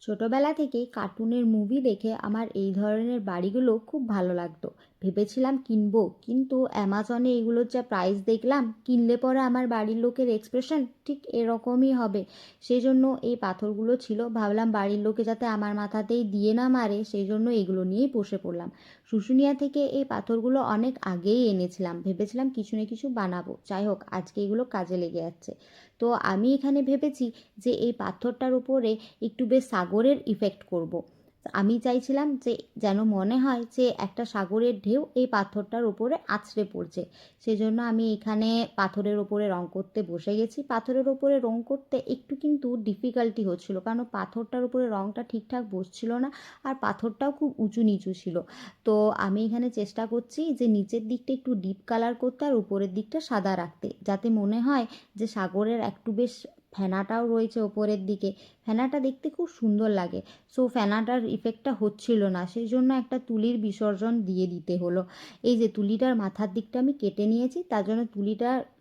ছোটবেলা থেকেই কার্টুনের মুভি দেখে আমার এই ধরনের বাড়িগুলো খুব ভালো লাগতো। ভেবেছিলাম কিনবো, কিন্তু অ্যামাজনে এগুলোর যা প্রাইস দেখলাম, কিনলে পরে আমার বাড়ির লোকের এক্সপ্রেশন ঠিক এরকমই হবে। সেই জন্য এই পাথরগুলো ছিল, ভাবলাম বাড়ির লোকে যাতে আমার মাথাতেই দিয়ে না মারে, সেই জন্য এগুলো নিয়েই বসে পড়লাম। শুশুনিয়া থেকে এই পাথরগুলো অনেক আগেই এনেছিলাম, ভেবেছিলাম কিছু না কিছু বানাবো। যাই হোক, আজকে এগুলো কাজে লেগে যাচ্ছে। তো আমি এখানে ভেবেছি যে এই পাথরটার উপরে একটু বেশ সাগরের ইফেক্ট করব। আমি চাইছিলাম যে যেন মনে হয় যে একটা সাগরের ঢেউ এই পাথরটার উপরে আছড়ে পড়ছে। সেজন্য আমি এখানে পাথরের ওপরে রং করতে বসে গেছি। পাথরের ওপরে রং করতে একটু কিন্তু ডিফিকাল্টি হচ্ছিল, কারণ পাথরটার উপরে রংটা ঠিকঠাক বসছিল না, আর পাথরটাও খুব উঁচু নিচু ছিল। তো আমি এখানে চেষ্টা করছি যে নিচের দিকটা একটু ডিপ কালার করতে আর উপরের দিকটা সাদা রাখতে, যাতে মনে হয় যে সাগরের একটু বেশ ফেনাটাও রয়েছে ওপরের দিকে। ফেনাটা দেখতে খুব সুন্দর লাগে। সো ফেনাটার ইফেক্টটা হচ্ছিল না, সেই জন্য একটা তুলির বিসর্জন দিয়ে দিতে হলো। এই যে তুলিটার মাথার দিকটা আমি কেটে নিয়েছি, তার জন্য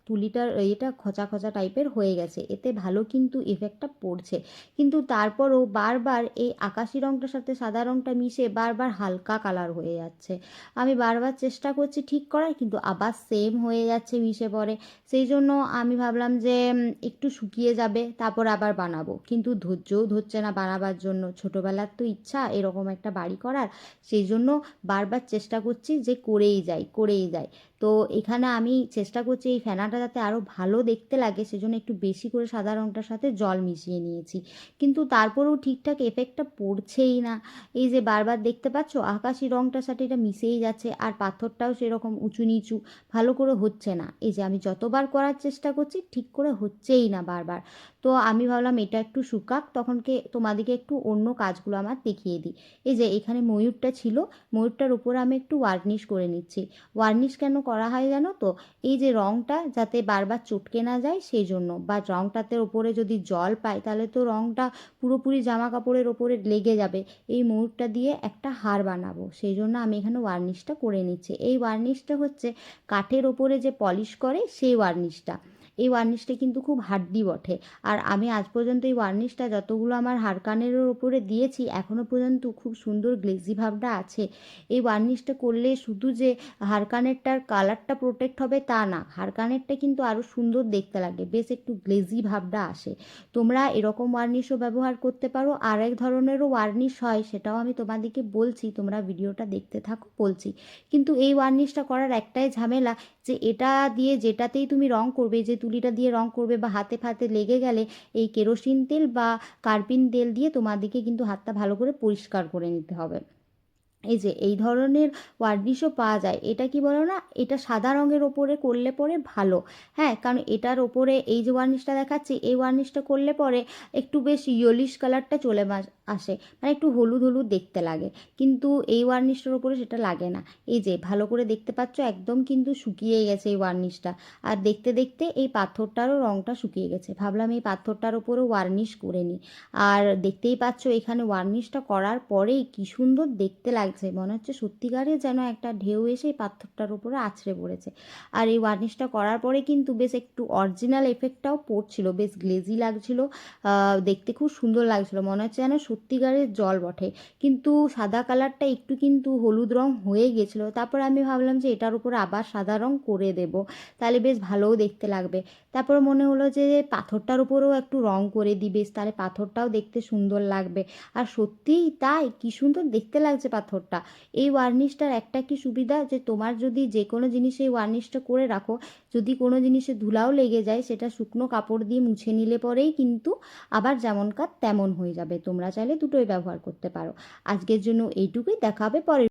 তুলিটার এটা খচা খচা টাইপের হয়ে গেছে, এতে ভালো কিন্তু ইফেক্টটা পড়ছে। কিন্তু তারপরও বারবার এই আকাশি রঙটার সাথে সাদা রঙটা মিশে বারবার হালকা কালার হয়ে যাচ্ছে। আমি বারবার চেষ্টা করছি ঠিক করার, কিন্তু আবার সেম হয়ে যাচ্ছে, মিশে পড়ে। সেই জন্য আমি ভাবলাম যে একটু শুকিয়ে যাবে তারপর আবার বানাবো, কিন্তু ধৈর্যও ধরছে না বানাবার জন্য। ছোটোবেলার তো ইচ্ছা এরকম একটা বাড়ি করার, সেই জন্য বারবার চেষ্টা করছি যে করেই যাই করেই যাই। তো এখানে আমি চেষ্টা করছি এই ফেনাটা যাতে আরও ভালো দেখতে লাগে, সেজন্য একটু বেশি করে সাদা রঙটার সাথে জল মিশিয়ে নিয়েছি। কিন্তু তারপরেও ঠিকঠাক এফেক্টটা পড়ছেই না। এই যে বারবার দেখতে পাচ্ছ আকাশি রঙটার সাথে এটা মিশেই যাচ্ছে, আর পাথরটাও সেরকম উঁচু নিচু, ভালো করে হচ্ছে না। এই যে আমি যতবার করার চেষ্টা করছি ঠিক করে হচ্ছেই না বারবার। তো আমি ভাবলাম এটা একটু শুকাক, তখনকে তোমাদেরকে একটু অন্য কাজগুলো আমার দেখিয়ে দিই। এই যে এখানে ময়ূরটা ছিল, ময়ূরটার উপরে আমি একটু ওয়ার্নিশ করে নিচ্ছি। ওয়ার্নিশ কেন করা হয় জানো তো? এই যে রঙটা যাতে বারবার চটকে না যায় সেই জন্য, বা রঙটাতে ওপরে যদি জল পায় তাহলে তো রঙটা পুরোপুরি জামা কাপড়ের ওপরে লেগে যাবে। এই ময়ূরটা দিয়ে একটা হার বানাবো, সেই জন্য আমি এখানে ওয়ার্নিশটা করে নিচ্ছি। এই ওয়ার্নিশটা হচ্ছে কাঠের ওপরে যে পলিশ করে সেই ওয়ার্নিশটা। এই ওয়ার্নিশটা কিন্তু খুব হাড্ডি বটে। আর আমি আজ পর্যন্ত এই ওয়ার্নিশটা যতগুলো আমার হাড়কানের ওপরে দিয়েছি এখনও পর্যন্ত খুব সুন্দর গ্লেজি ভাবটা আছে। এই ওয়ার্নিশটা করলে শুধু যে হাড়কানেরটার কালারটা প্রোটেক্ট হবে তা না, হাড়কানেরটা কিন্তু আরও সুন্দর দেখতে লাগে, বেশ একটু গ্লেজি ভাবটা আসে। তোমরা এরকম ওয়ার্নিশও ব্যবহার করতে পারো। আর এক ধরনেরও ওয়ার্নিশ হয়, সেটাও আমি তোমাদেরকে বলছি, তোমরা ভিডিওটা দেখতে থাকো বলছি। কিন্তু এই ওয়ার্নিশটা করার একটাই ঝামেলা, যে এটা দিয়ে যেটাতেই তুমি রং করবে, যে তুলিটা দিয়ে রং করবে বা হাতে ফাতে লেগে গেলে এই কেরোসিন তেল বা কার্পিন তেল দিয়ে তোমাদেরকে কিন্তু হাতটা ভালো করে পরিষ্কার করে নিতে হবে। এই যে এই ধরনের ওয়ার্নিশও পাওয়া যায়, এটা কি বলো না, এটা সাদা রঙের ওপরে করলে পরে ভালো। হ্যাঁ, কারণ এটার ওপরে এই যে ওয়ার্নিশটা দেখাচ্ছি, এই ওয়ার্নিশটা করলে পরে একটু বেশ ইয়েলিশ কালারটা চলে আসে, মানে একটু হলুদ হলুদ দেখতে লাগে। কিন্তু এই ওয়ার্নিশটার ওপরে সেটা লাগে না। এই যে ভালো করে দেখতে পাচ্ছ একদম কিন্তু শুকিয়ে গেছে এই ওয়ার্নিশটা। আর দেখতে দেখতে এই পাথরটারও রঙটা শুকিয়ে গেছে, ভাবলাম এই পাথরটার ওপরও ওয়ার্নিশ করে নিই। আর দেখতেই পাচ্ছ এখানে ওয়ার্নিশটা করার পরেই কি সুন্দর দেখতে লাগছে, মনে হচ্ছে সত্যিকারের যেন একটা ঢেউ এসে পাথরটার উপরে আছড়ে পড়েছে। আর এই ওয়ার্নিশটা করার পরে কিন্তু বেশ একটু অরিজিনাল এফেক্টটাও পড়ছিল, বেশ গ্লেজি লাগছিল। দেখতে খুব সুন্দর লাগছিল, মনে হচ্ছে যেন সত্যিকারের জল বটে। কিন্তু সাদা কালারটা একটু কিন্তু হলুদ রং হয়ে গেছিলো, তারপর আমি ভাবলাম যে এটার উপরে আবার সাদা রং করে দেব, তাহলে বেশ ভালোও দেখতে লাগবে। তারপর মনে হলো যে পাথরটার উপরেও একটু রং করে দিই, বেশ তাহলে পাথরটাও দেখতে সুন্দর লাগবে। আর সত্যিই তাই, কি সুন্দর দেখতে লাগছে পাথরটা। এই ওয়ার্নিশটার একটা কি সুবিধা, যে তোমার যদি যে কোনো জিনিসে এই ওয়ার্নিশটা করে রাখো, যদি কোনো জিনিসে ধুলাও লেগে যায় সেটা শুকনো কাপড় দিয়ে মুছে নিলে পরেই কিন্তু আবার যেমনকার তেমন হয়ে যাবে। তোমরা চাইলে দুটোই ব্যবহার করতে পারো। আজকের জন্য এইটুকুই, দেখা হবে পরের